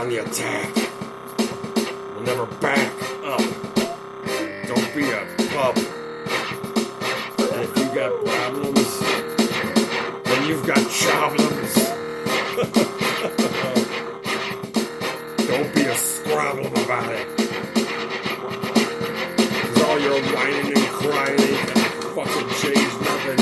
on the attack. We'll never back up. Don't be a pup. And if you got problems, then you've got problems. Don't be a squabble about it. Cause all your whining and crying ain't gonna fucking change nothing.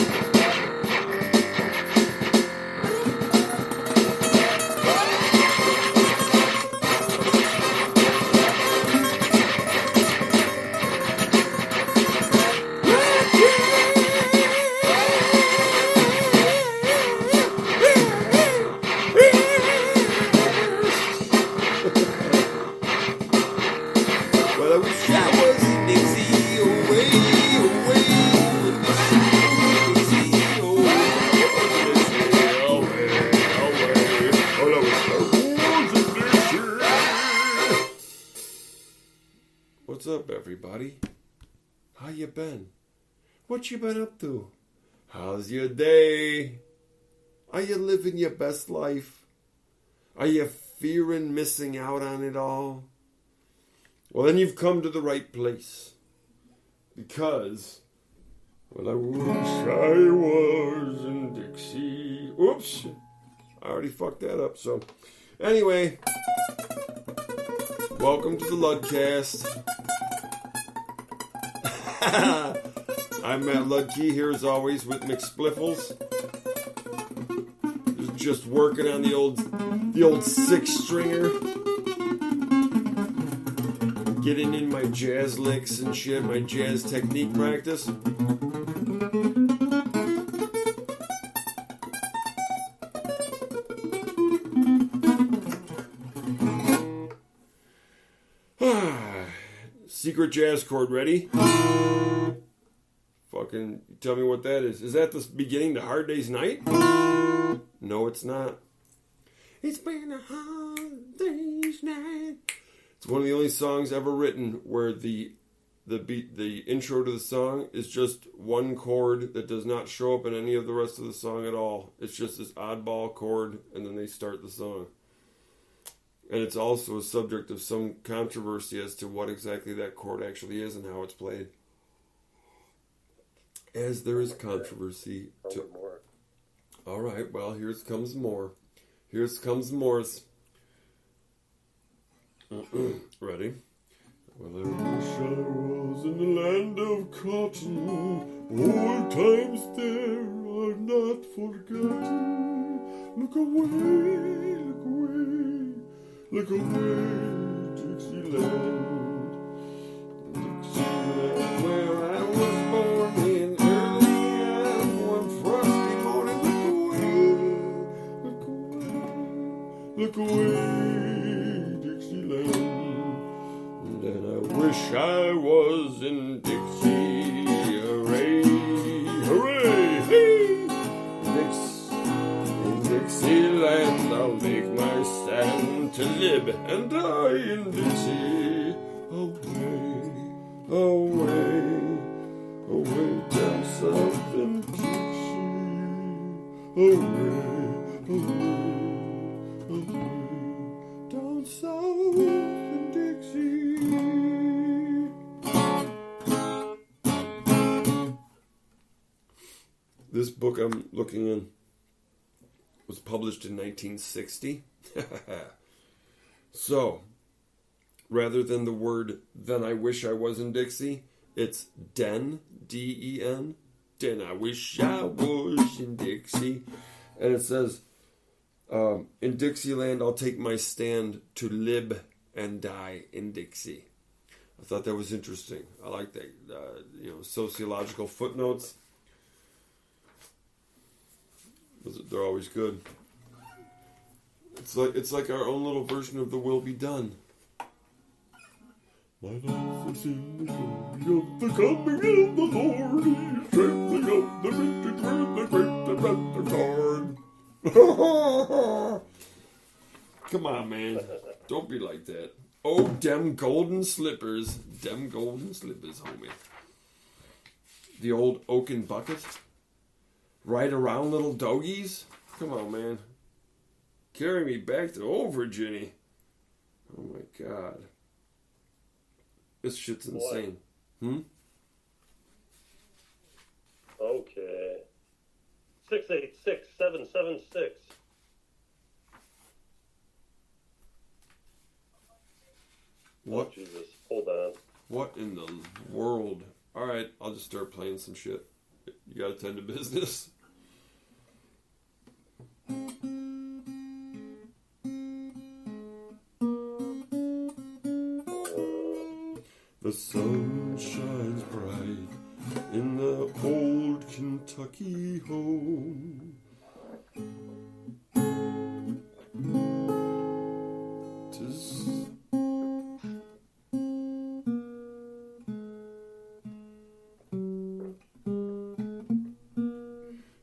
What's up, everybody? How you been? What you been up to? How's your day? Are you living your best life? Are you fearing missing out on it all? Well, then you've come to the right place. Because, well, I wish I was in Dixie. Oops. I already fucked that up, so. Anyway, welcome to the Ludcast. I'm Matt Ludkey, here as always with McSpliffles. Just working on the old six-stringer. Getting in my jazz licks and shit, my jazz technique practice. Secret jazz chord ready? Fucking tell me what that is. Is that the beginning to Hard Day's Night? No, it's not. It's been a hard day's night. It's one of the only songs ever written where the intro to the song is just one chord that does not show up in any of the rest of the song at all. It's just this oddball chord, and then they start the song. And it's also a subject of some controversy as to what exactly that chord actually is and how it's played. As there is controversy to... Alright, well, here comes more. Here comes Morse. Ready? Well, I wish I was in the land of cotton. Old times there are not forgotten. Look away, look away, look away, Dixieland. Dixieland, where I was born in early and one frosty morning. Look away, Dixieland. And I wish I was in Dixie. Hooray, hooray, hey! In Dixieland I'll make my stand to live and die in Dixie. Away, away, away down south in Dixie. Away, away, down south in Dixie. This book I'm looking in was published in 1960. So, rather than the word, then I wish I was in Dixie, it's Den, D-E-N. Den I wish I was in Dixie. And it says, in Dixieland I'll take my stand to live and die in Dixie. I thought that was interesting. I like that, sociological footnotes. They're always good. It's like our own little version of the Will Be Done. My life is in the glory of the coming of the Lord. He's trampling up the riches where the great and the Come on, man. Don't be like that. Oh, dem golden slippers. Dem golden slippers, homie. The old oaken bucket. Ride around, little doggies. Come on, man. Carry me back to old Virginia. Oh my god. This shit's insane. What? Okay. 686-776. What? Oh, Jesus. Hold on. What in the world? Alright, I'll just start playing some shit. You gotta tend to business. The sun shines bright in the old Kentucky home.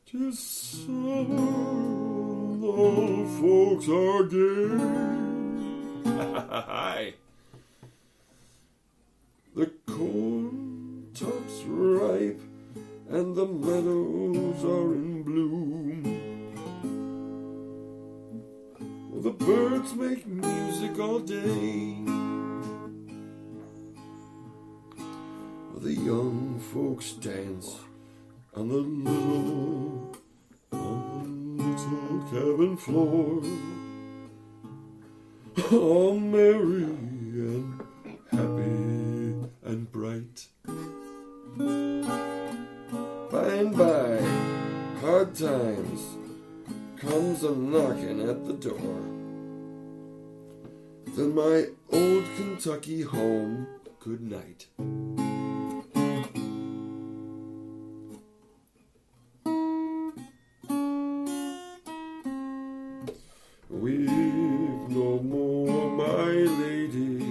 Tis summer, the folks are gay. Hi. The corn tops ripe and the meadows are in bloom. The birds make music all day. The young folks dance on the little cabin floor. All merry and happy and bright. By and by, hard times comes a knocking at the door. Then my old Kentucky home, good night. Weep no more, my lady.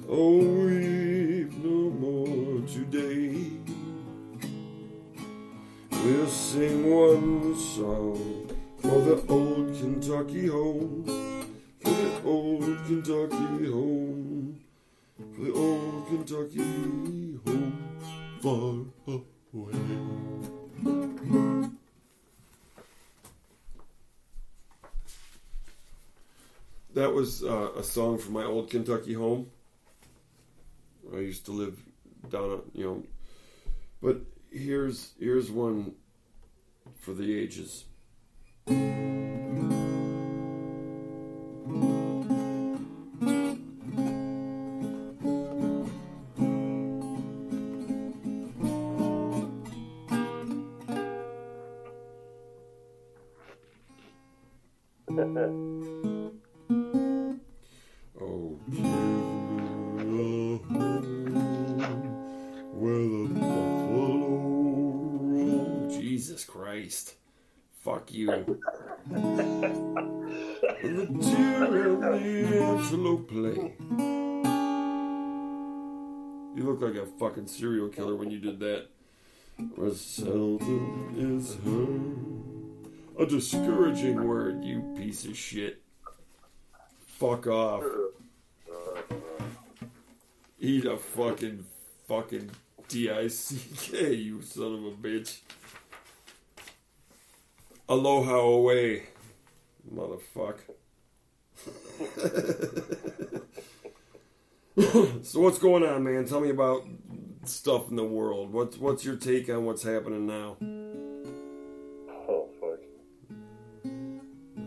Oh, weep no more today. We'll sing one song for the old Kentucky home, for the old Kentucky home, for the old Kentucky home, far away. That was a song from my old Kentucky home. I used to live down, But here's one for the ages. Oh, give me a home where the buffalo roam. Jesus Christ. Fuck you. And the deer and the antelope play. You look like a fucking serial killer when you did that. Where seldom is heard a discouraging word, you piece of shit. Fuck off. Eat a fucking D-I-C-K, you son of a bitch. Aloha away, motherfuck. So what's going on, man? Tell me about stuff in the world. What's your take on what's happening now? Oh, fuck.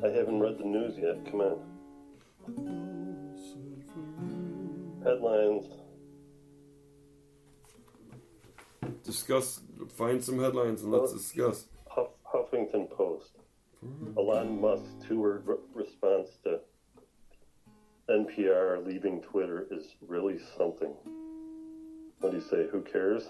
I haven't read the news yet. Come on. Headlines. Discuss. Find some headlines and let's discuss. Huffington Post. Elon Musk's two-word response to NPR leaving Twitter is really something. What do you say? Who cares?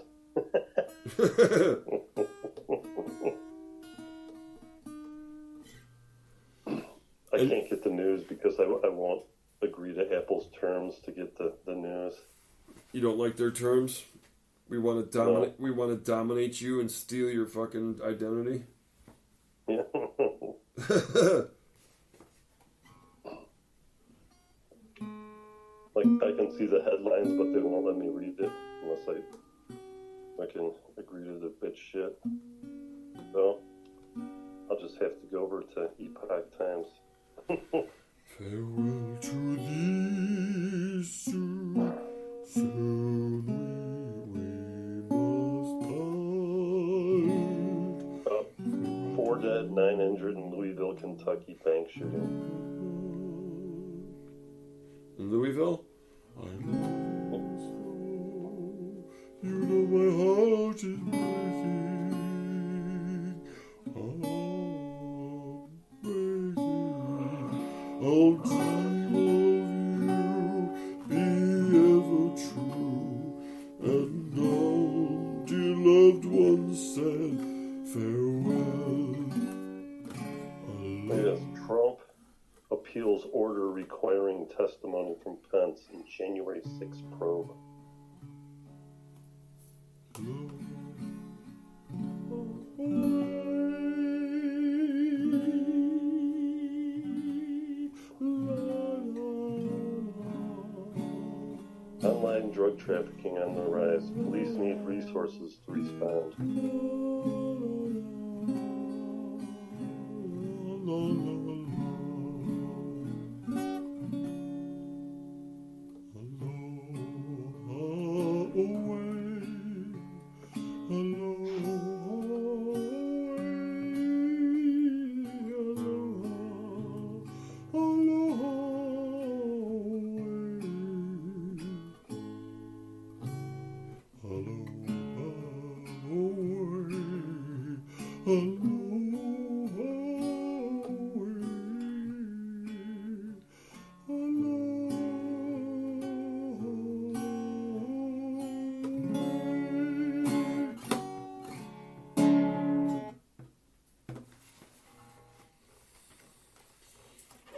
I can't get the news because I won't agree to Apple's terms to get the news. You don't like their terms? We want to dominate. No. We want to dominate you and steal your fucking identity. Yeah. Like I can see the headlines, but they won't let me read it unless I can agree to the bitch shit. So I'll just have to go over to Epoch Times. Farewell to thee, soon, soon we must part. 4 dead, 9 injured in Louisville, Kentucky bank shooting. In Louisville? I know so. You know my heart is breaking. Oh, breaking. I'll dream of you, be ever true. And all dear loved ones said farewell. Yes, Trump appeals order requiring testimony from Pence in January 6th probe. Online drug trafficking on the rise. Police need resources to respond.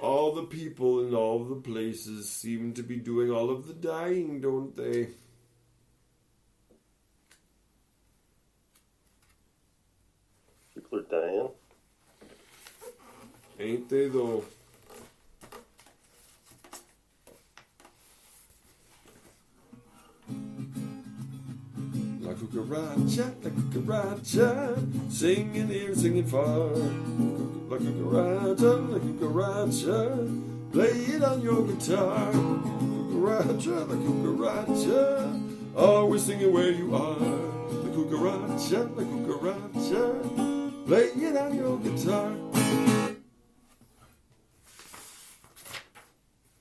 All the people in all the places seem to be doing all of the dying, don't they? People are dying. Ain't they though? La cucaracha, singing here, singing far. La cucaracha, play it on your guitar. La cucaracha, always singing where you are. La cucaracha, play it on your guitar.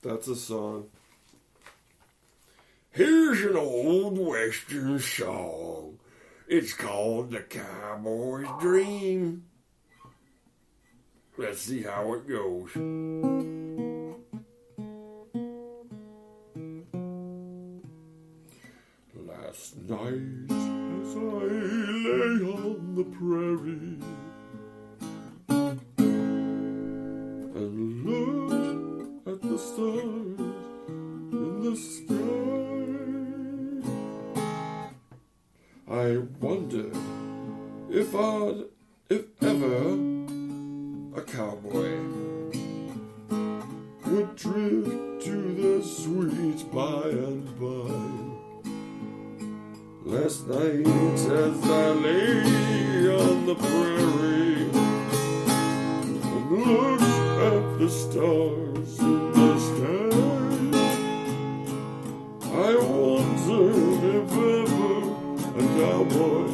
That's a song. Here's an old western song. It's called The Cowboy's Dream. Let's see how it goes. Last night as I lay on the prairie and looked at the stars in the sky, I wondered if ever a cowboy would drift to the sweet by and by. Last night as I lay on the prairie and looked at the stars in the sky, I wondered if ever a cowboy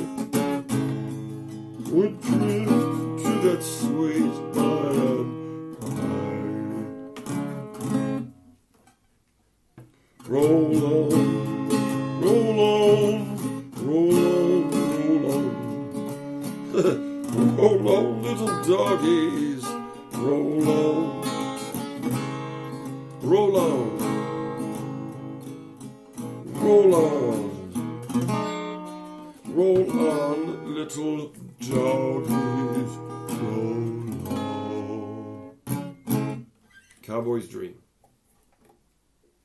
would drift to that sweet by and by. Roll on, roll on, roll on, roll on. Roll on, little doggies, roll on, roll on, roll on. Roll on, little doggies, roll on. Cowboy's Dream.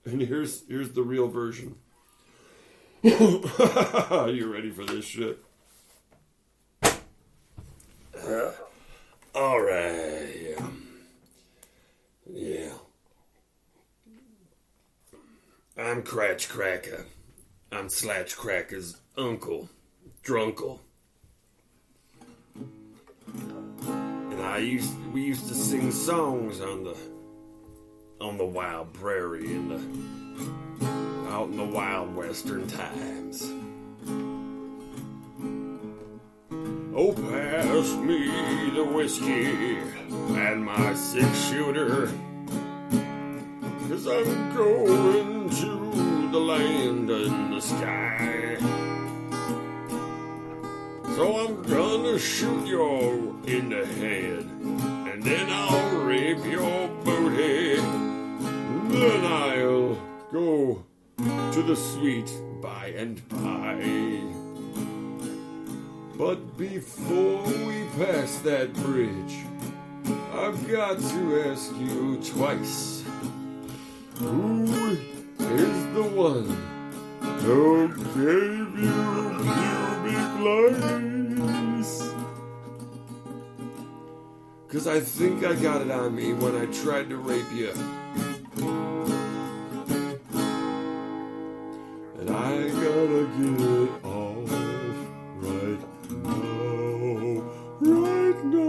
And here's the real version. You ready for this shit? All right. Yeah. I'm Cratch Cracker. I'm Slatch Cracker's uncle. Drunkle. And we used to sing songs on on the wild prairie out in the wild western times. Oh, pass me the whiskey and my 6-shooter, 'cause I'm going to the land in the sky. So I'm gonna shoot you in the head, and then I'll rape your booty. Then I'll go to the sweet by and by. But before we pass that bridge, I've got to ask you twice. Who is the one who gave you pubic lice? 'Cause I think I got it on me when I tried to rape you. And I gotta get it off right now, right now.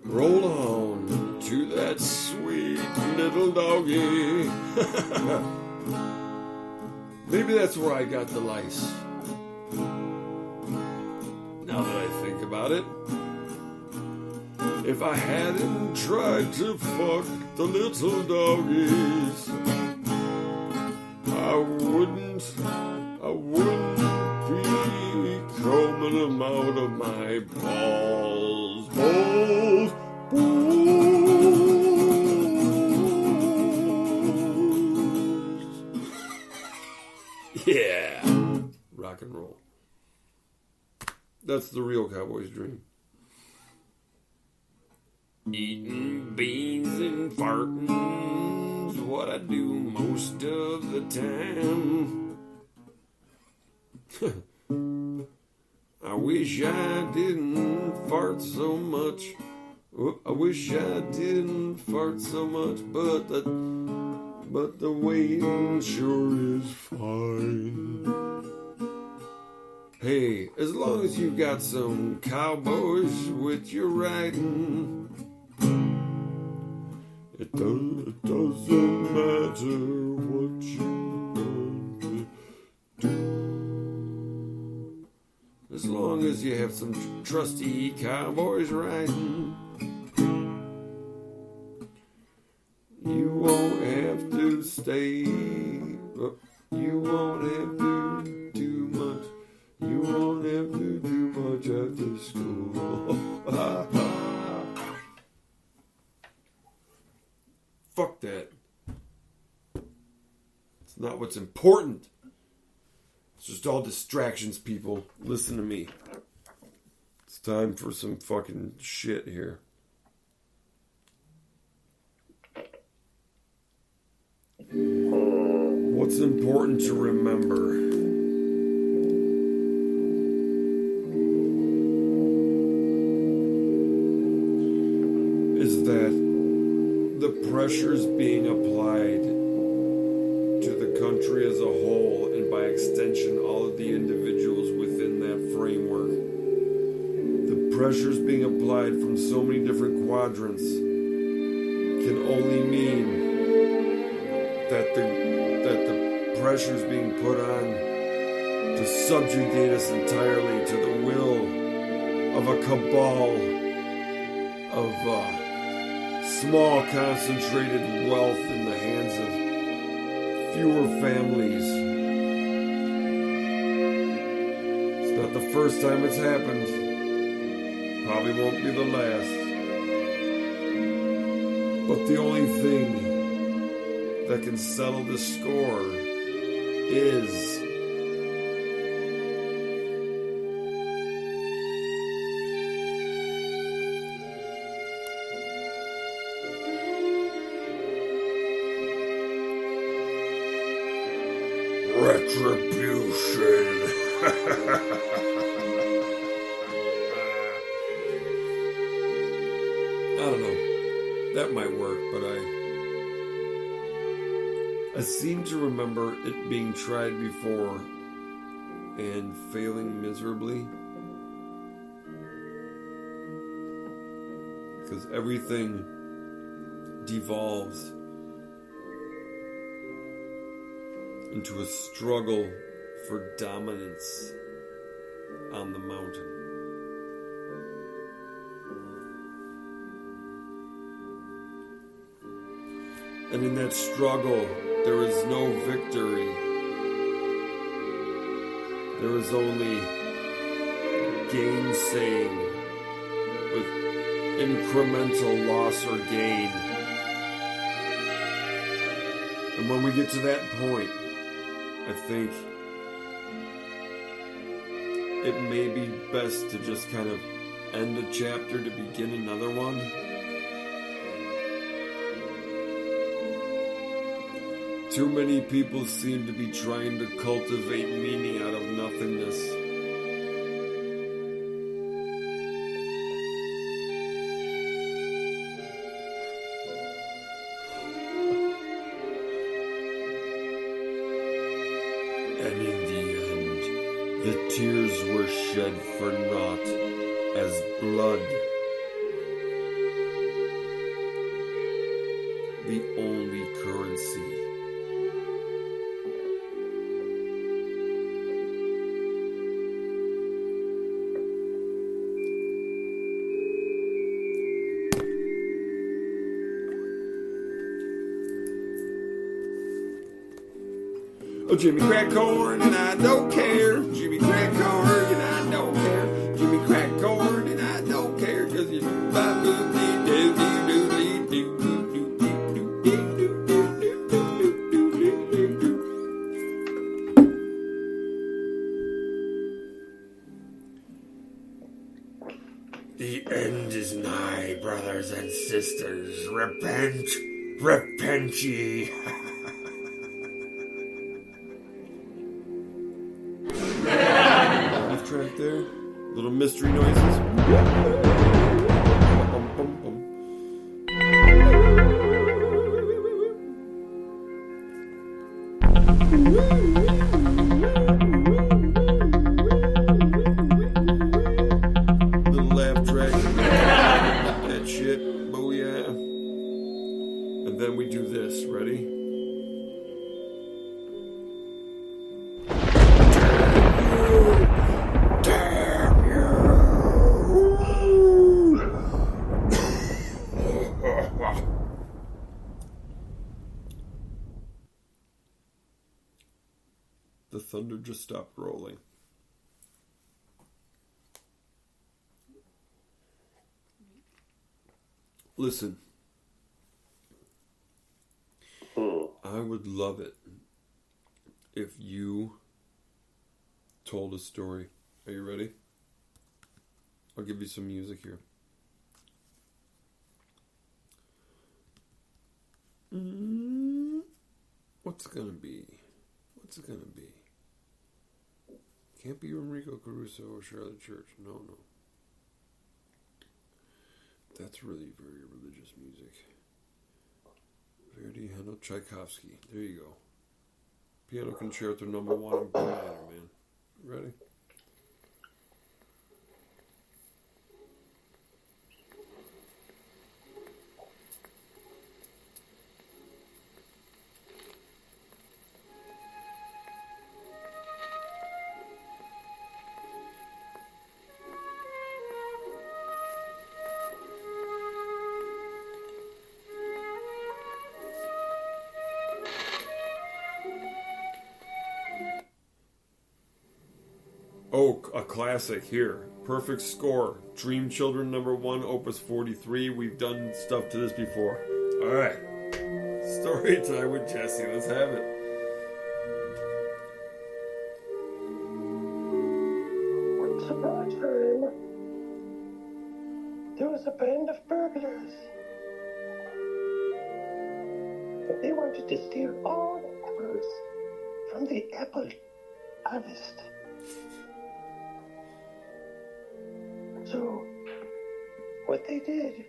Roll on to that sweet little doggy. Maybe that's where I got the lice. Now that I think about it, if I hadn't tried to fuck the little doggies, I wouldn't be combing them out of my balls. Yeah, rock and roll. That's the real cowboy's dream. Eating beans and farting's what I do most of the time. I wish I didn't fart so much. I wish I didn't fart so much, but the waiting sure is fine. Hey, as long as you've got some cowboys with you riding, it doesn't matter what you want to do. As long as you have some trusty cowboys riding, you won't have to stay. You won't have to do much. You won't have to do much after school. Fuck that. It's not what's important. It's just all distractions, people. Listen to me. It's time for some fucking shit here. What's important to remember? Is that the pressures being applied to the country as a whole, and by extension all of the individuals within that framework, the pressures being applied from so many different quadrants can only mean that the pressures being put on to subjugate us entirely to the will of a cabal of small concentrated wealth in the hands of fewer families. It's not the first time it's happened. Probably won't be the last. But the only thing that can settle the score is retribution. I don't know. That might work, but I seem to remember it being tried before and failing miserably. Because everything devolves into a struggle for dominance on the mountain. And in that struggle, there is no victory. There is only gainsaying with incremental loss or gain. And when we get to that point, I think it may be best to just kind of end a chapter to begin another one. Too many people seem to be trying to cultivate meaning out of nothingness. And in the end, the tears were shed for naught as blood. The only currency. Oh, Jimmy crack corn and I don't care. Jimmy crack corn and I don't care. Jimmy crack corn and I don't care. Cause you The end is nigh, brothers and sisters. Repent, repent ye. Track there, little mystery noises. Bum, bum, bum. Little laugh track. That shit. Oh yeah. And then we do this. Ready? The thunder just stopped rolling. Listen, I would love it if you told a story. Are you ready? I'll give you some music here. What's it gonna be? What's it gonna be? Can't be Enrico Caruso or Charlotte Church. No. That's really very religious music. Verdi, Handel, Tchaikovsky. There you go. Piano Concerto number 1 in B minor, man. Ready? Oh, a classic here. Perfect score. Dream Children number 1, opus 43. We've done stuff to this before. Alright. Story time with Jesse. Let's have it. Once upon a time, there was a band of burglars. But they wanted to steal all the apples from the apple harvest. So, what they did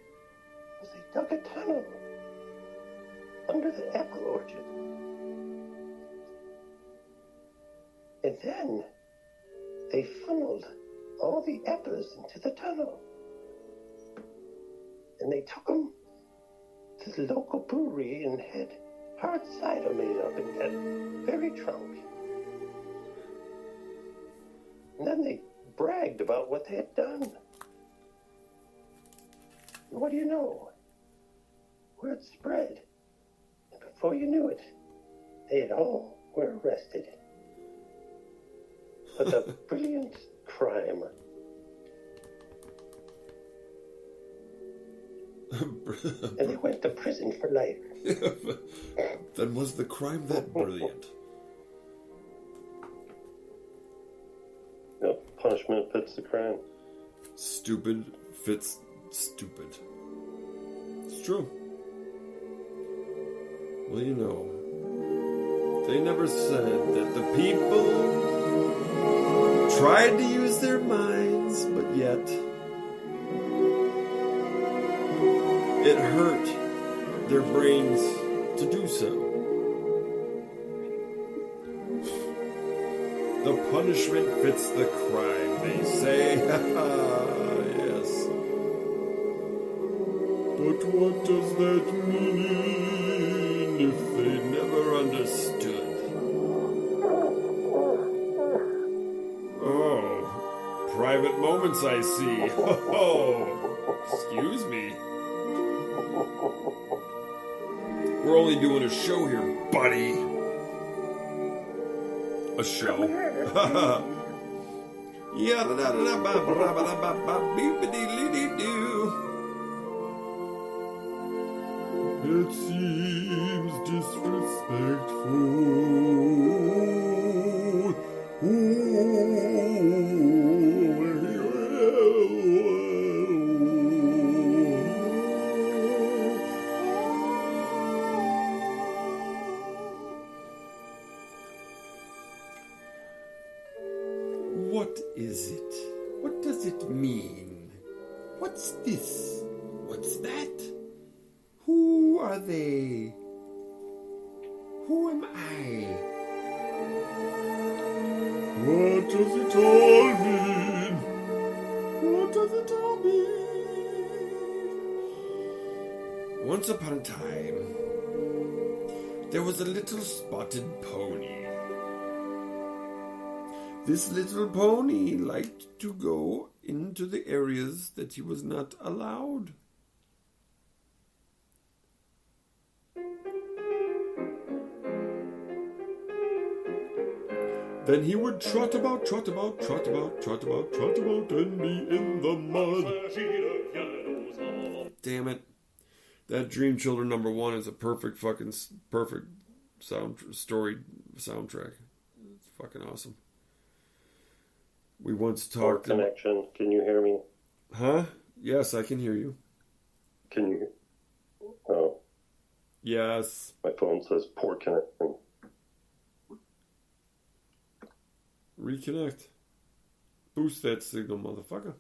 was they dug a tunnel under the apple orchard. And then they funneled all the apples into the tunnel. And and they took him to the local brewery and had hard cider made up and got very drunk. And then they bragged about what they had done. And what do you know? Word spread. And before you knew it, they had all were arrested. For the brilliant crime. And they went to prison for life. Then was the crime that brilliant? Yep, punishment fits the crime. Stupid fits stupid. It's true. Well, you know, they never said that the people tried to use their minds, but yet it hurt their brains to do so. The punishment fits the crime, they say. Yes. But what does that mean if they never understood? Oh, private moments I see. Oh, excuse me. We're only doing a show here, buddy. A show. Yeah, da da da ba ba ba ba ba ba doo. It seems disrespectful. What is it? What does it mean? What's this? What's that? Who are they? Who am I? What does it all mean? What does it all mean? Once upon a time, there was a little spotted pony. This little pony liked to go into the areas that he was not allowed. Then he would trot about, trot about, trot about, trot about, trot about, and be in the mud. Damn it. That Dream Children #1 is a perfect soundtrack. It's fucking awesome. We once talked... Poor connection. Can you hear me? Huh? Yes, I can hear you. Can you... Oh. Yes. My phone says poor connection. Reconnect. Boost that signal, motherfucker.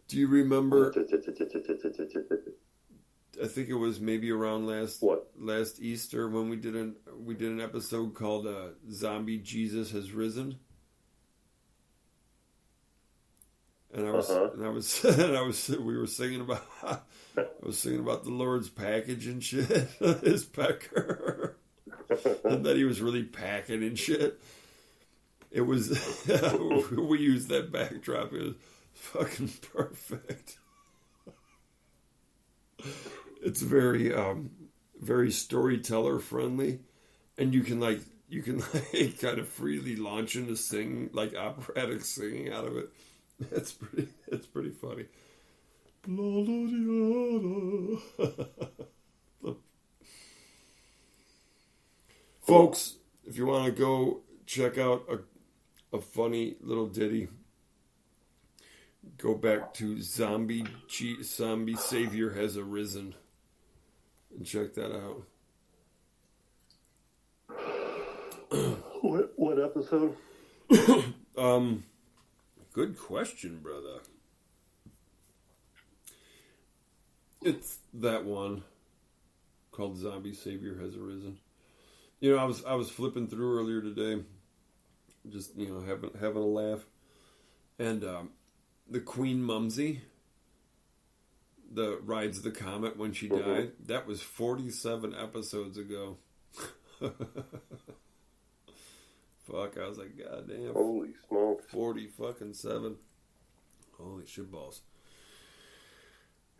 Do you remember... I think it was maybe around last Easter when we did an episode called Zombie Jesus Has Risen. And we were singing about I was singing about the Lord's package and shit, his pecker. And that he was really packing and shit. It was we used that backdrop. It was fucking perfect. It's very very storyteller friendly, and you can kind of freely launch into sing like operatic singing out of it. It's pretty funny. Folks, if you want to go check out a funny little ditty, go back to Zombie Savior Has Arisen and check that out. What episode? Good question, brother. It's that one called Zombie Savior Has Arisen. You know, I was flipping through earlier today, just having a laugh, and the Queen Mumsy the rides the comet when she died. That was 47 episodes ago. Fuck, I was like, God damn. Holy smokes. 40 fucking 7. Holy shit balls.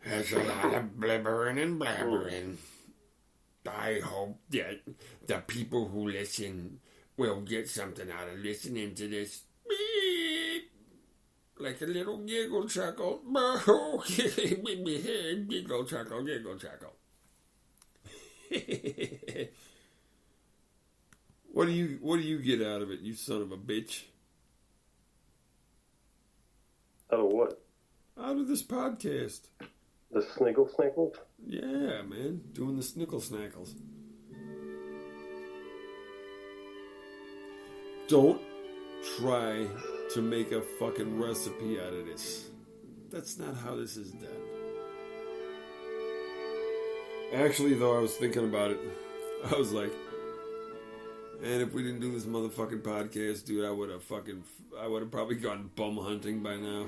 There's a lot of blibbering and blabbering. I hope that the people who listen will get something out of listening to this. Like a little giggle chuckle. Giggle chuckle, giggle chuckle. What do you get out of it, you son of a bitch? Out of what? Out of this podcast. The snickle? Yeah, man. Doing the snickle snackles. Don't try to make a fucking recipe out of this. That's not how this is done. Actually, though, I was thinking about it. I was like, and if we didn't do this motherfucking podcast, dude, I would have probably gone bum hunting by now.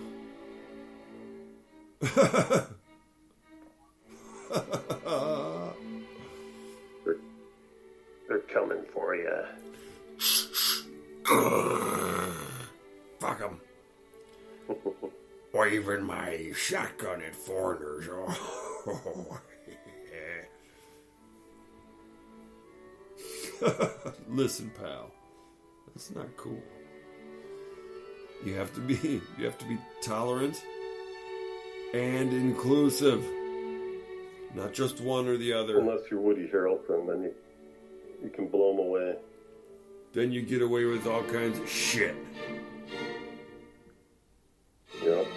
They're coming for you. Fuck them. Waving my shotgun at foreigners. Oh. Listen, pal. That's not cool. You have to be tolerant and inclusive. Not just one or the other. Unless you're Woody Harrelson, then you can blow them away. Then you get away with all kinds of shit. Yep.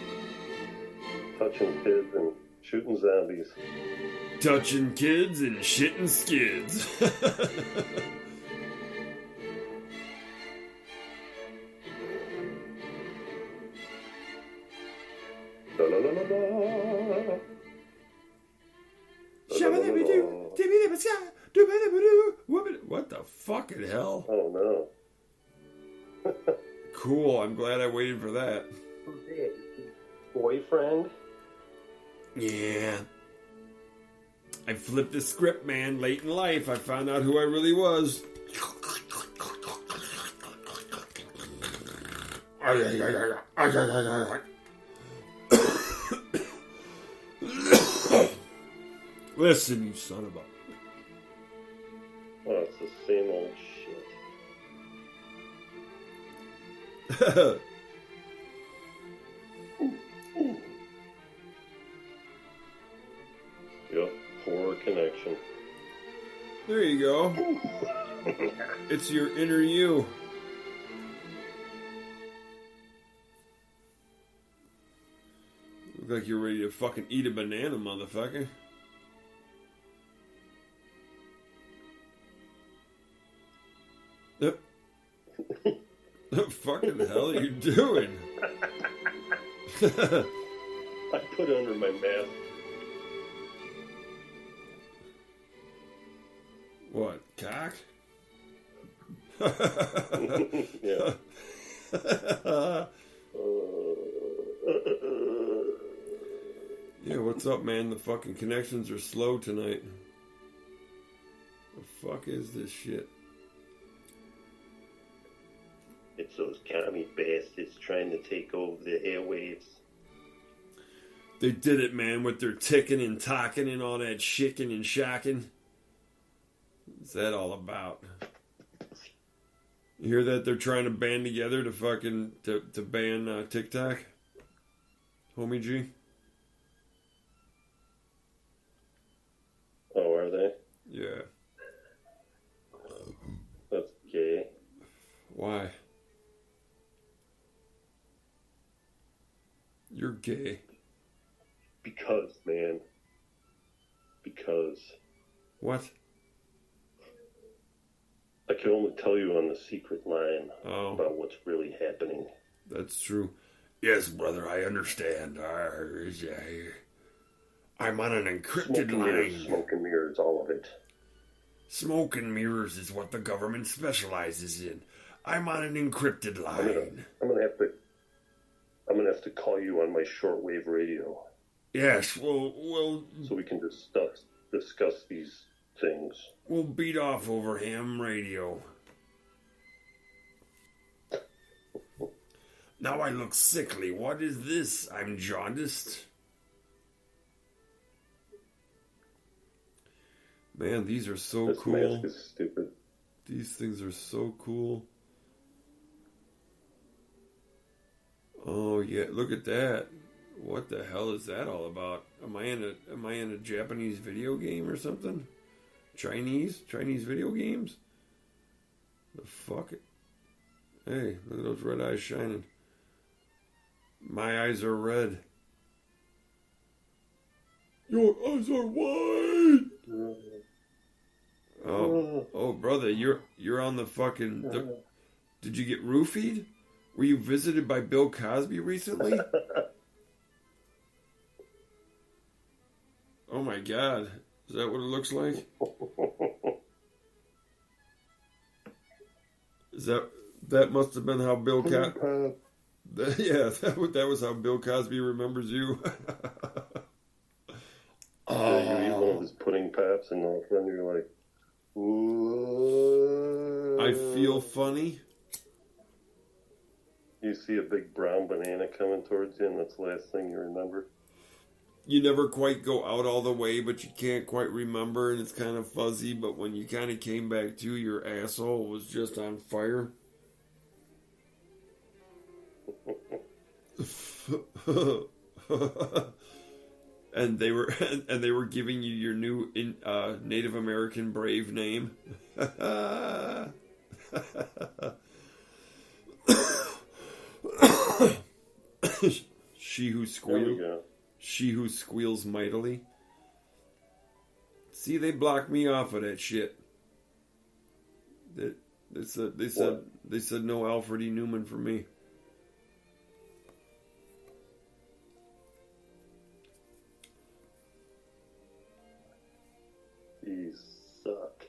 Touching kids and shooting zombies. Touching kids and shitting skids. What the fucking hell? Oh no. Cool, I'm glad I waited for that. Boyfriend? Yeah. I flipped the script, man. Late in life, I found out who I really was. Listen, you son of a... Oh, it's the same old shit. Yep, horror connection. There you go. It's your inner you. Look like you're ready to fucking eat a banana, motherfucker. What the fucking hell are you doing? I put it under my mask. What, cock? Yeah. Yeah, what's up, man? The fucking connections are slow tonight. The fuck is this shit? It's those commie bastards trying to take over the airwaves. They did it, man, with their ticking and talking and all that shicking and shocking. What's that all about? You hear that they're trying to band together to fucking to ban TikTok? Homie G? Oh, are they? Yeah. That's gay. Why? You're gay. Because, man. Because. What? I can only tell you on the secret line about what's really happening. That's true. Yes, brother, I understand. I'm on an encrypted line. Smoke and mirrors, all of it. Smoke and mirrors is what the government specializes in. I'm on an encrypted line. I'm gonna have to call you on my shortwave radio. Yes, we'll so we can discuss these things. we'll beat off over ham radio. Now I look sickly. What is this? I'm jaundiced. Man, these are so This cool. mask is stupid. These things are so cool. Oh yeah, look at that. What the hell is that all about? Am I in a Japanese video game or something? Chinese video games? The fuck it. Hey, look at those red eyes shining. My eyes are red. Your eyes are white. Oh, brother, you're on the fucking. Did you get roofied? Were you visited by Bill Cosby recently? Oh my God, is that what it looks like? Is that must have been how Bill Cosby? Yeah, that was how Bill Cosby remembers you. Yeah, you eat one of his pudding paps, and all of a sudden you're like, "Whoa." I feel funny. You see a big brown banana coming towards you, and that's the last thing you remember. You never quite go out all the way, but you can't quite remember, and it's kind of fuzzy. But when you kind of came back to, your asshole was just on fire. And they were giving you your new Native American brave name. She who squeals mightily. See, they blocked me off of that shit. They said no Alfred E. Newman for me. You suck.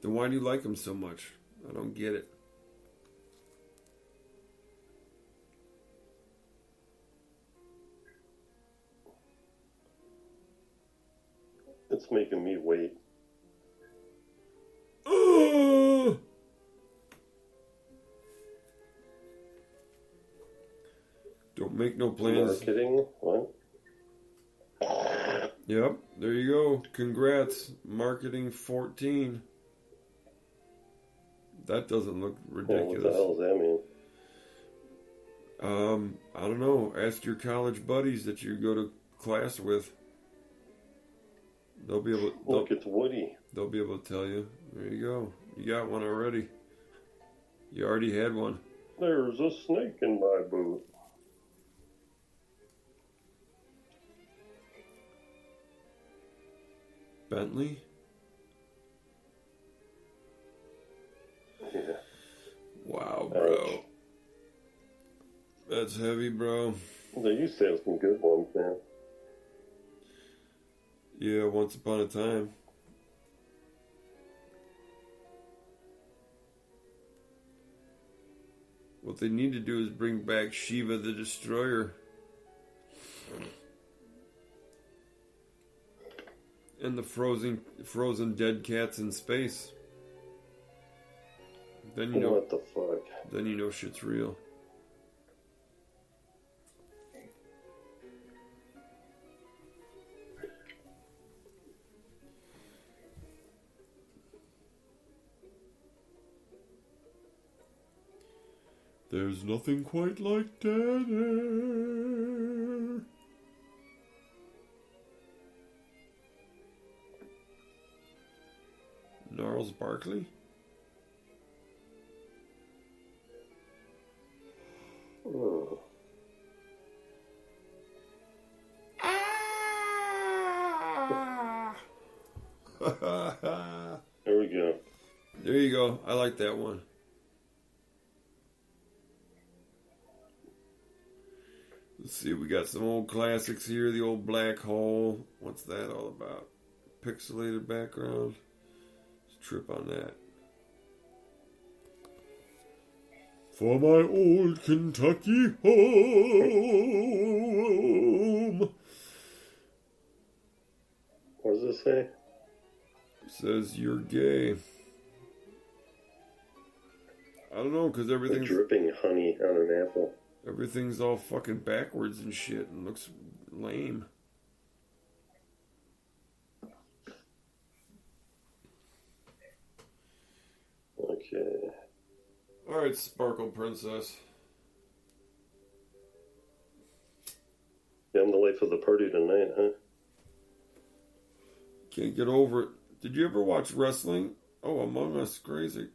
Then why do you like him so much? I don't get it. It's making me wait. Don't make no plans. Marketing? What? Yep, there you go. Congrats. Marketing 14. That doesn't look ridiculous. What the hell does that mean? I don't know. Ask your college buddies that you go to class with. They'll be able. Look, it's Woody. They'll be able to tell you. There you go. You got one already. You already had one. There's a snake in my boot. Bentley? Yeah. Wow, bro. That's heavy, bro. They used to have some good ones, man. Yeah, once upon a time. What they need to do is bring back Shiva the Destroyer. And the frozen dead cats in space. Then you know what the fuck. Then you know shit's real. There's nothing quite like dead air. Gnarls Barkley? Oh. There we go. There you go. I like that one. Let's see, we got some old classics here. The old black hole. What's that all about? Pixelated background. Let's trip on that. For my old Kentucky home. What does it say? It says you're gay. I don't know, because Like everything's dripping honey on an apple. everything's all fucking backwards and shit and looks lame. Okay. Alright, Sparkle Princess. Yeah, I'm the life of the party tonight, huh? Can't get over it. Did you ever watch wrestling? Oh, Among Us, crazy.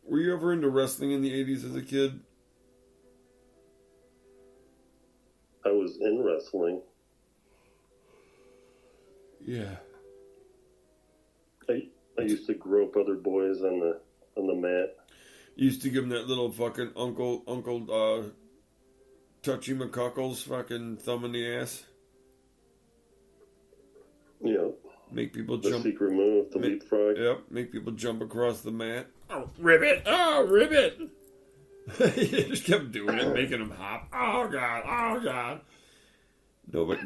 Were you ever into wrestling in the 80s as a kid? I was in wrestling. Yeah. I used to grope other boys on the mat. You used to give him that little fucking Uncle Touchy McCuckles fucking thumb in the ass. Yeah. Make people The jump. secret move, the leapfrog. Yep, make people jump across the mat. Oh, ribbit! Oh, ribbit! He just kept doing it, making them hop. Oh, God! Oh, God! No, but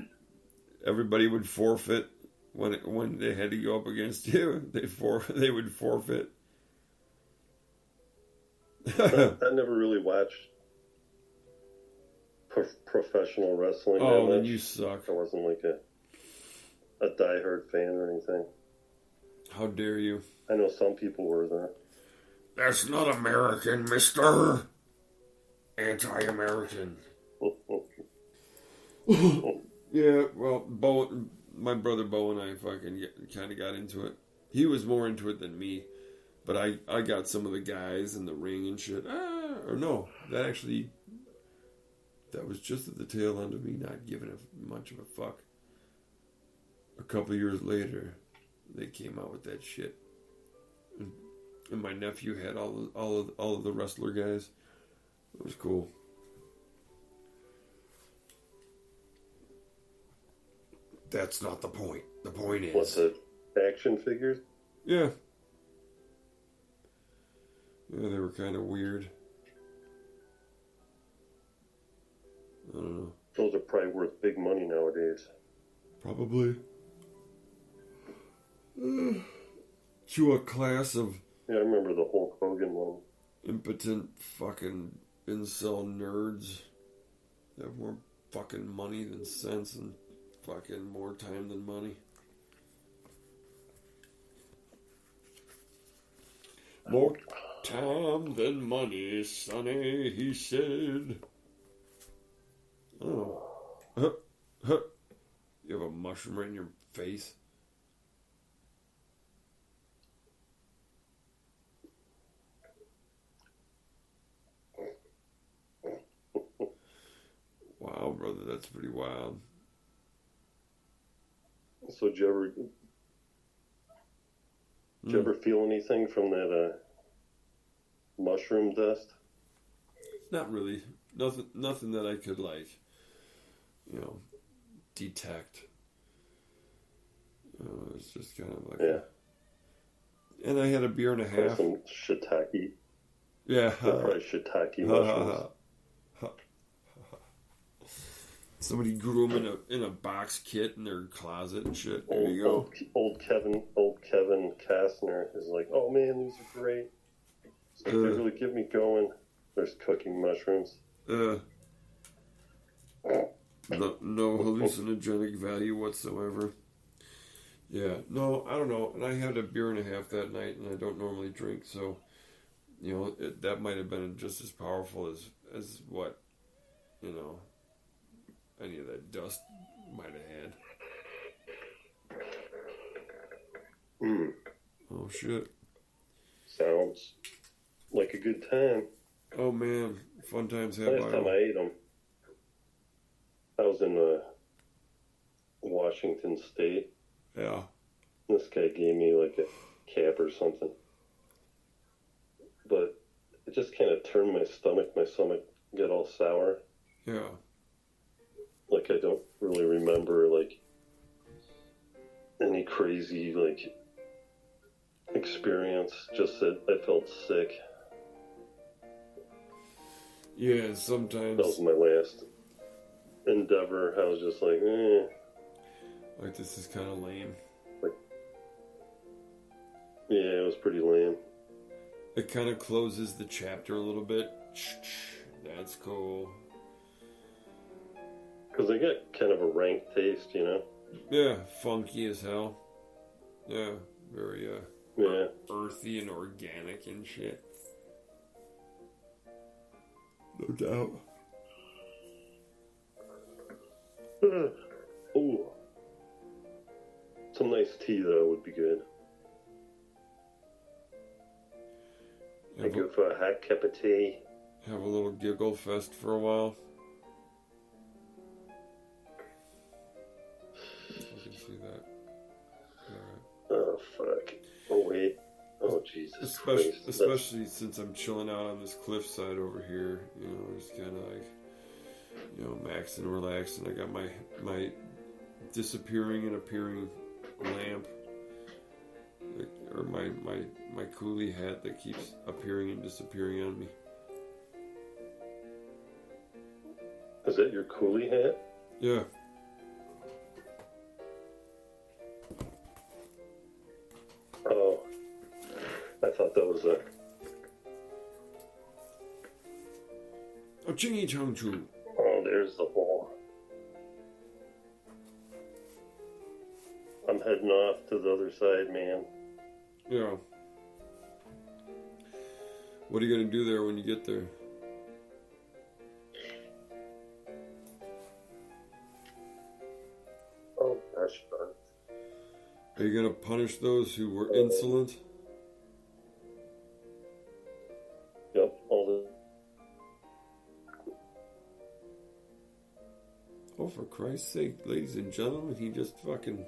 everybody would forfeit when they had to go up against you. They would forfeit. I never really watched professional wrestling. Oh, that then much. you suck. I wasn't like a diehard fan or anything. How dare you? I know some people were there. That's not American, mister. Anti-American. Yeah, well, my brother Bo and I fucking kind of got into it. He was more into it than me. But I got some of the guys in the ring and shit. Or no, that was just at the tail end of me not giving much of a fuck. A couple years later, they came out with that shit. And my nephew had all of the wrestler guys. It was cool. That's not the point. The point is... What's the action figures? Yeah. Yeah, they were kind of weird. I don't know. Those are probably worth big money nowadays. Probably. To a class of... Yeah, I remember the Hulk Hogan one. Impotent fucking incel nerds that have more fucking money than sense and fucking more time than money. More time than money, Sonny, he said. Oh. You have a mushroom right in your face? Wow, brother, that's pretty wild. So did you ever feel anything from that mushroom dust? Not really. Nothing that I could, like, detect. It's just kind of like... Yeah. And I had a beer and a half. Some shiitake. Yeah. Probably shiitake mushrooms. Somebody grew them in a box kit in their closet and shit. There you go. Old Kevin Costner is like, oh man, these are great. So they really get me going. There's cooking mushrooms. No hallucinogenic value whatsoever. Yeah, no, I don't know. And I had a beer and a half that night, and I don't normally drink, so that might have been just as powerful as what any of that dust might have had. Oh shit! Sounds like a good time. Oh man, fun times had. Last time I ate them, I was in Washington State. Yeah. This guy gave me like a cap or something, but it just kind of turned my stomach. My stomach got all sour. Yeah. Like I don't really remember like any crazy like experience. Just that I felt sick. Yeah, sometimes. That was my last endeavor. I was just like, Like, this is kind of lame. Yeah, it was pretty lame. It kind of closes the chapter a little bit. That's cool. Because they got kind of a rank taste, you know? Yeah, funky as hell. Yeah, very earthy and organic and shit. No doubt. Ooh. Some nice tea, though, would be good. I go for a hot cup of tea. Have a little giggle fest for a while. I can see that. Alright. Oh, fuck. Oh, wait. Oh, Jesus Christ. Especially since I'm chilling out on this cliffside over here. You know, just kind of like, you know, maxing and relaxing. I got my disappearing and appearing lamp. Or my coolie hat that keeps appearing and disappearing on me. Is that your coolie hat? Yeah. Oh. I thought that was a... Oh, chingy chong choo. Oh, there's the hole. I'm heading off to the other side, man. Yeah. What are you gonna do there when you get there? Oh, gosh darn. Are you gonna punish those who were insolent? Yep, all the... Oh, for Christ's sake, ladies and gentlemen, he just fucking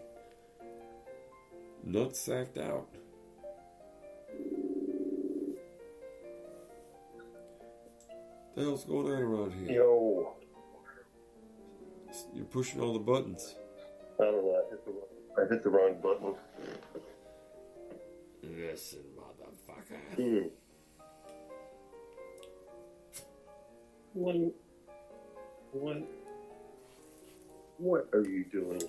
nutsacked out. What the hell's going on around here? Yo. You're pushing all the buttons. I don't know, I hit the wrong button. Listen, motherfucker. What are you doing?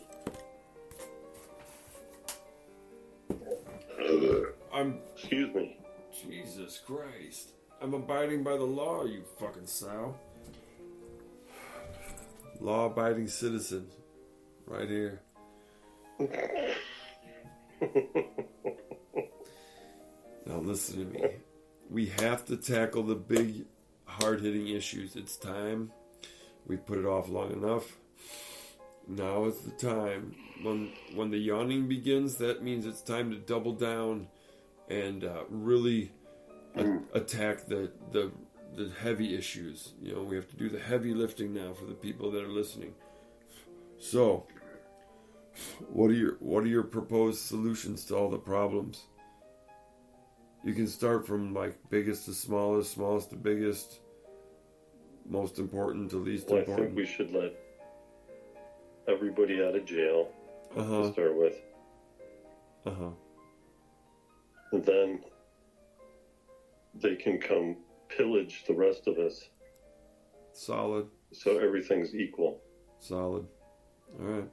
Excuse me. Jesus Christ. I'm abiding by the law, you fucking sow. Law-abiding citizen. Right here. Now listen to me. We have to tackle the big, hard-hitting issues. It's time. We put it off long enough. Now is the time. When the yawning begins, that means it's time to double down and really attack the heavy issues. You know, we have to do the heavy lifting now for the people that are listening. So, what are your proposed solutions to all the problems? You can start from like biggest to smallest, smallest to biggest, most important to least important. I think we should let everybody out of jail to start with. And then they can come pillage the rest of us. Solid. So everything's equal. Solid. Alright.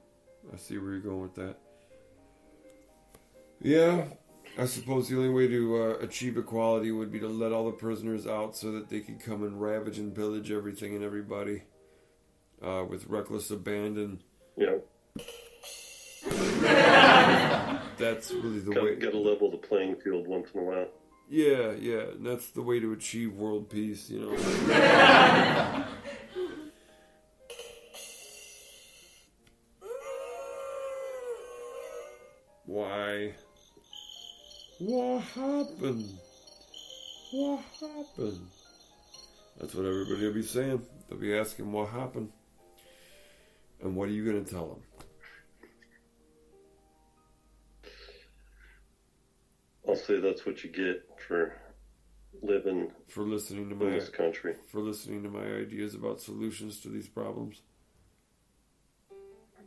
I see where you're going with that. Yeah. I suppose the only way to achieve equality would be to let all the prisoners out so that they could come and ravage and pillage everything and everybody with reckless abandon. Yeah. That's really the way. Got to level the playing field once in a while. Yeah, yeah. That's the way to achieve world peace, you know. Why? What happened? What happened? That's what everybody will be saying. They'll be asking what happened. And what are you going to tell them? I'll say that's what you get for living listening to in this country. For listening to my ideas about solutions to these problems.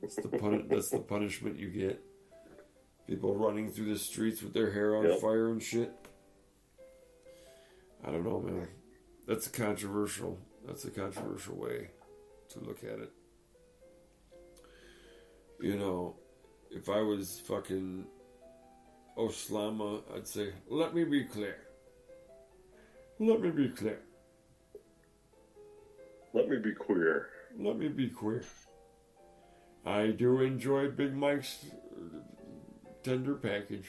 That's the punishment you get. People running through the streets with their hair on fire and shit. I don't know, man. That's a controversial way to look at it. You know, if I was fucking Oslama, I'd say, let me be clear. Let me be clear. Let me be queer. Let me be queer. I do enjoy Big Mike's tender package.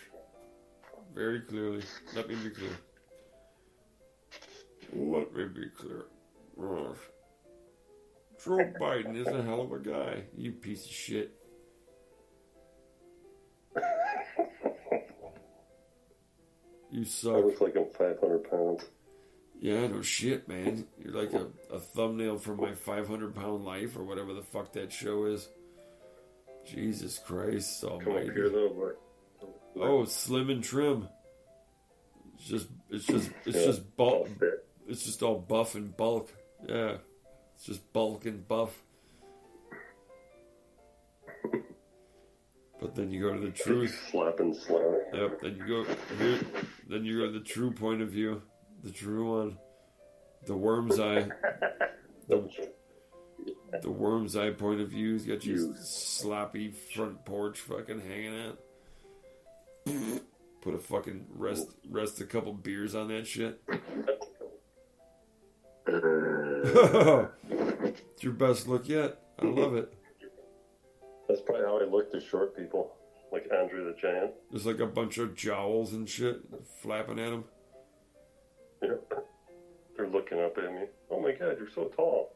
Very clearly. Let me be clear. Let me be clear. Joe Biden is a hell of a guy, you piece of shit. You suck. I look like I'm 500 pounds. Yeah, no shit, man. You're like a thumbnail for my 500-pound life or whatever the fuck that show is. Jesus Christ almighty. Come up here though, boy. Oh, it's slim and trim. It's just bulk. It's just all buff and bulk. Yeah. It's just bulk and buff. But then you go to the truth. Slap and slap. Yep, then you go to the true point of view. The true one. The worm's eye. The worm's eye point of view. He's got you sloppy front porch fucking hanging out. Put a fucking rest a couple beers on that shit. It's your best look yet. I love it. That's probably how I look to short people, like Andre the Giant. There's like a bunch of jowls and shit flapping at him. Yeah. They're looking up at me. Oh my god, you're so tall.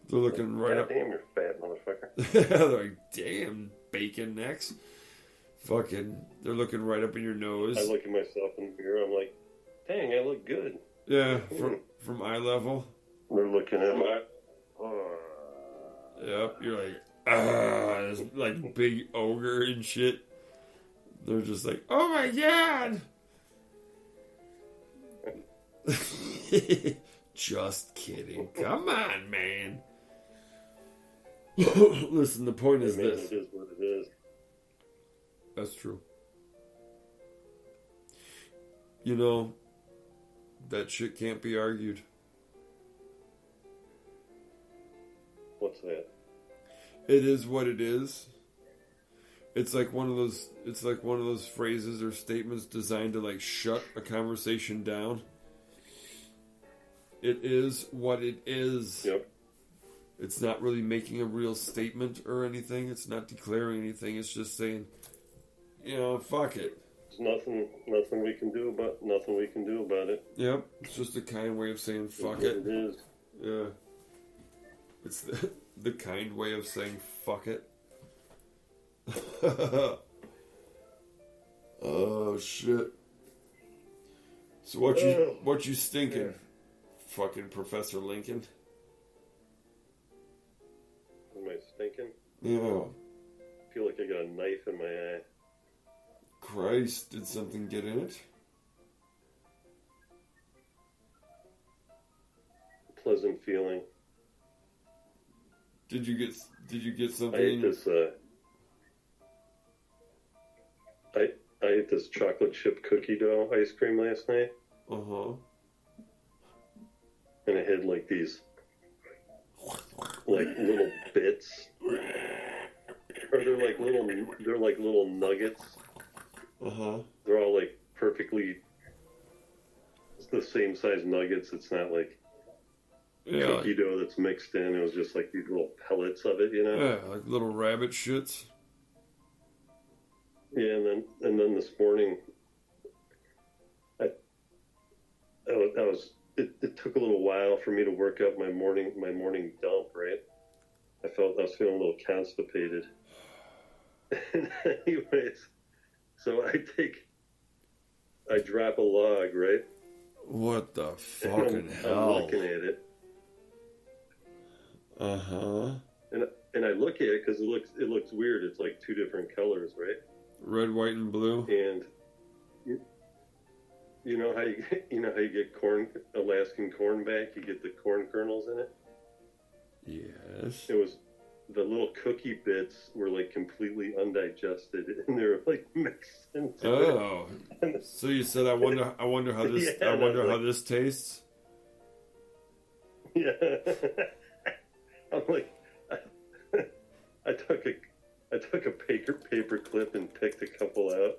They're looking right up. Damn, you're fat, motherfucker. They're like, damn, bacon necks. Fucking, they're looking right up in your nose. I look at myself in the mirror. I'm like, dang, I look good. Yeah, from eye level. They're looking at me. Yep, you're like, this like big ogre and shit. They're just like, oh my god. Just kidding. Come on, man. Listen, the point is this. It is what it is. That's true. You know, that shit can't be argued. What's that? It is what it is. It's like one of those phrases or statements designed to like shut a conversation down. It is what it is. Yep. It's not really making a real statement or anything. It's not declaring anything. It's just saying, you know, fuck it. There's nothing we can do about it. Yep. It's just a kind way of saying fuck it. It is. Yeah. It's the kind way of saying fuck it. Oh shit. So what you stinking? Yeah. Fucking Professor Lincoln. Am I stinking? Yeah. I feel like I got a knife in my eye. Christ, did something get in it? Pleasant feeling. Did you get something? I ate this. I ate this chocolate chip cookie dough ice cream last night. And it had like these, like little bits, or they're like little nuggets. They're all like perfectly. It's the same size nuggets. It's not like cookie dough that's mixed in. It was just like these little pellets of it, you know? Yeah, like little rabbit shits. Yeah, and then this morning, It took a little while for me to work up my morning dump, right? I was feeling a little constipated. Anyways, so I drop a log, right? What the fucking hell? I'm looking at it. And I look at it because it looks weird. It's like two different colors, right? Red, white, and blue. And you know how you get corn, Alaskan corn back? You get the corn kernels in it. Yes. the little cookie bits were like completely undigested, and they were like mixed into Oh, so you said I wonder how this Yeah, I wonder and I was how like- this tastes. Yeah. I'm like, I took a paper clip and picked a couple out.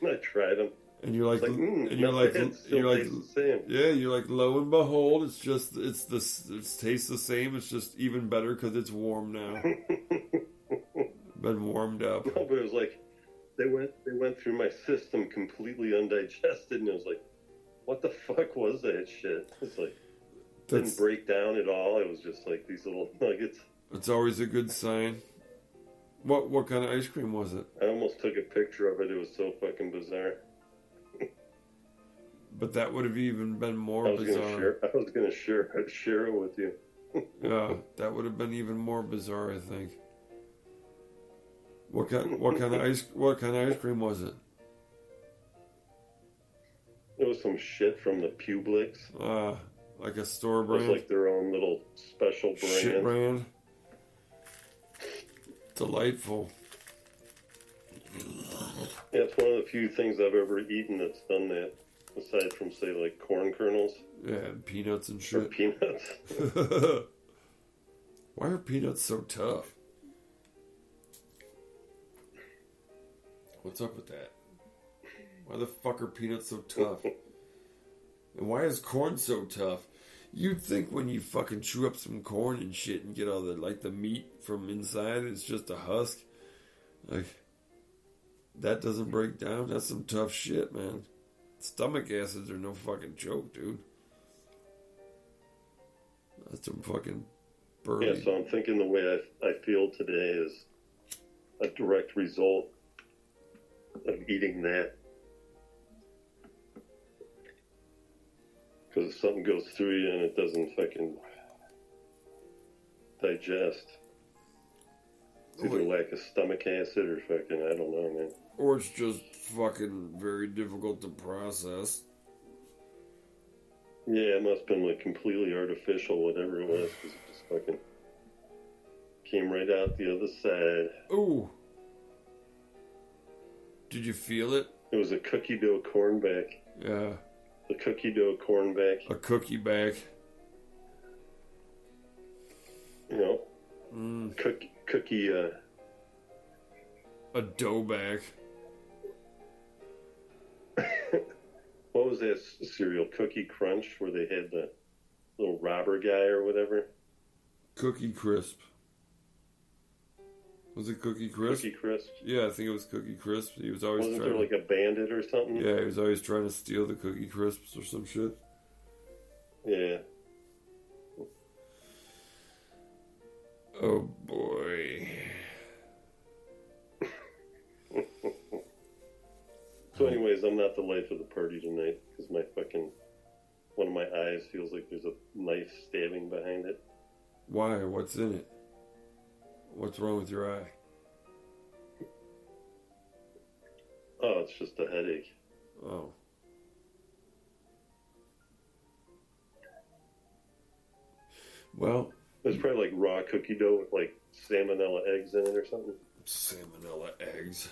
I tried them. And you're like, It's like, and you're like, it still tastes the same. yeah, you're like, lo and behold, it tastes the same. It's just even better because it's warm now, been warmed up. No, but it was like they went through my system completely undigested, and it was like, what the fuck was that shit? It's like didn't break down at all. It was just like these little nuggets. It's always a good sign. What kind of ice cream was it? I almost took a picture of it. It was so fucking bizarre. But that would have even been more bizarre. I was gonna share it with you. Yeah, that would have been even more bizarre, I think. What kind of ice cream was it? It was some shit from the Publix. Like a store It brand. was like their own little special brand. Shit brand. Delightful. Yeah, it's one of the few things I've ever eaten that's done that, aside from say like corn kernels Yeah, and peanuts and or shit. peanuts. Why are peanuts so tough? What's up with that? Why the fuck are peanuts so tough? And why is corn so tough? You'd think when you fucking chew up some corn and shit and get all the meat from inside, it's just a husk. Like, that doesn't break down. That's some tough shit, man. Stomach acids are no fucking joke, dude. That's some fucking burly. Yeah, so I'm thinking the way I feel today is a direct result of eating that. Because if something goes through you and it doesn't fucking digest, it's either lack of stomach acid or fucking, I don't know, man. Or it's just fucking very difficult to process. Yeah, it must have been like completely artificial, whatever it was, because it just fucking came right out the other side. Ooh. Did you feel it? It was a cookie dough cornback. Yeah. A cookie dough cornback. A cookie bag. You know, cookie. A dough bag. What was that cereal? Cookie Crunch, where they had the little robber guy or whatever? Cookie Crisp. Was it Cookie Crisp? Cookie Crisp. Yeah, I think it was Cookie Crisp. He was always Wasn't trying there like a bandit or something? Yeah, he was always trying to steal the Cookie Crisps or some shit. Yeah. Oh boy. So anyways, I'm not the life of the party tonight because one of my eyes feels like there's a knife stabbing behind it. Why? What's in it? What's wrong with your eye? Oh, it's just a headache. Oh. Well, It's probably like raw cookie dough with like salmonella eggs in it or something. salmonella eggs.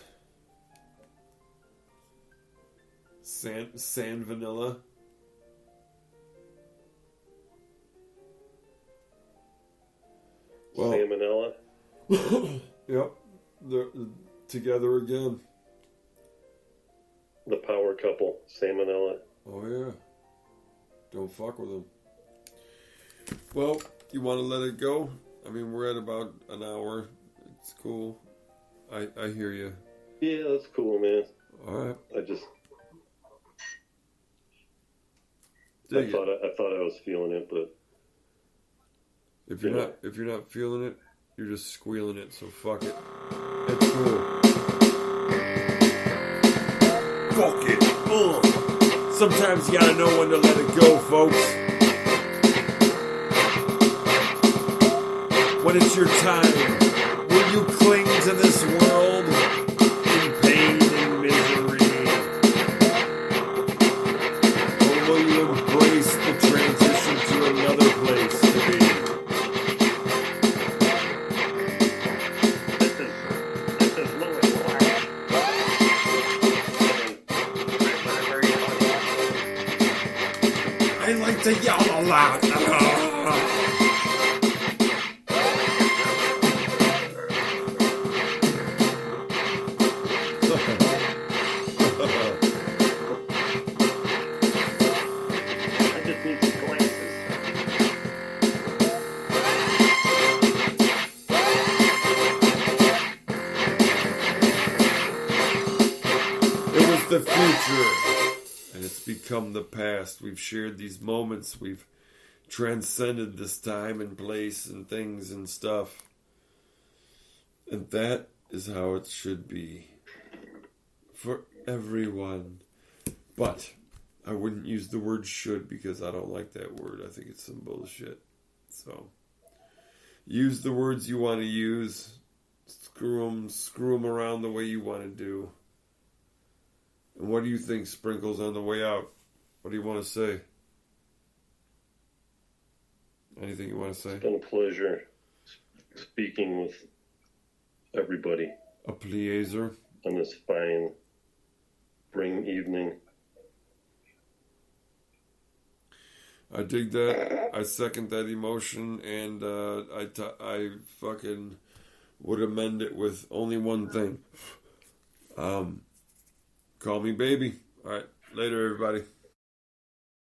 Sand vanilla. Well, Salmonella. yep. They're together again. The power couple. Salmonella. Oh, yeah. Don't fuck with them. Well, you want to let it go? I mean, we're at about an hour. It's cool. I hear you. Yeah, that's cool, man. All right. I thought I was feeling it, but If you're not feeling it, you're just squealing it. So fuck it. It's cool. Fuck it. Ugh. Sometimes you gotta know when to let it go, folks. When it's your time, will you cling to this world in pain and misery? Or will you embrace the transition to another place to be? to yell a lot. I just need some glasses. It was the future, and it's become the past. We've shared these moments. We've transcended this time and place and things and stuff. And that is how it should be for everyone. But I wouldn't use the word should because I don't like that word. I think it's some bullshit. So use the words you want to use. Screw them around the way you want to do. And what do you think, Sprinkles, on the way out? What do you want to say? Anything you want to say? It's been a pleasure speaking with everybody A pleaser. on this fine spring evening. I dig that. I second that emotion, and I fucking would amend it with only one thing. Call me baby. All right, later, everybody.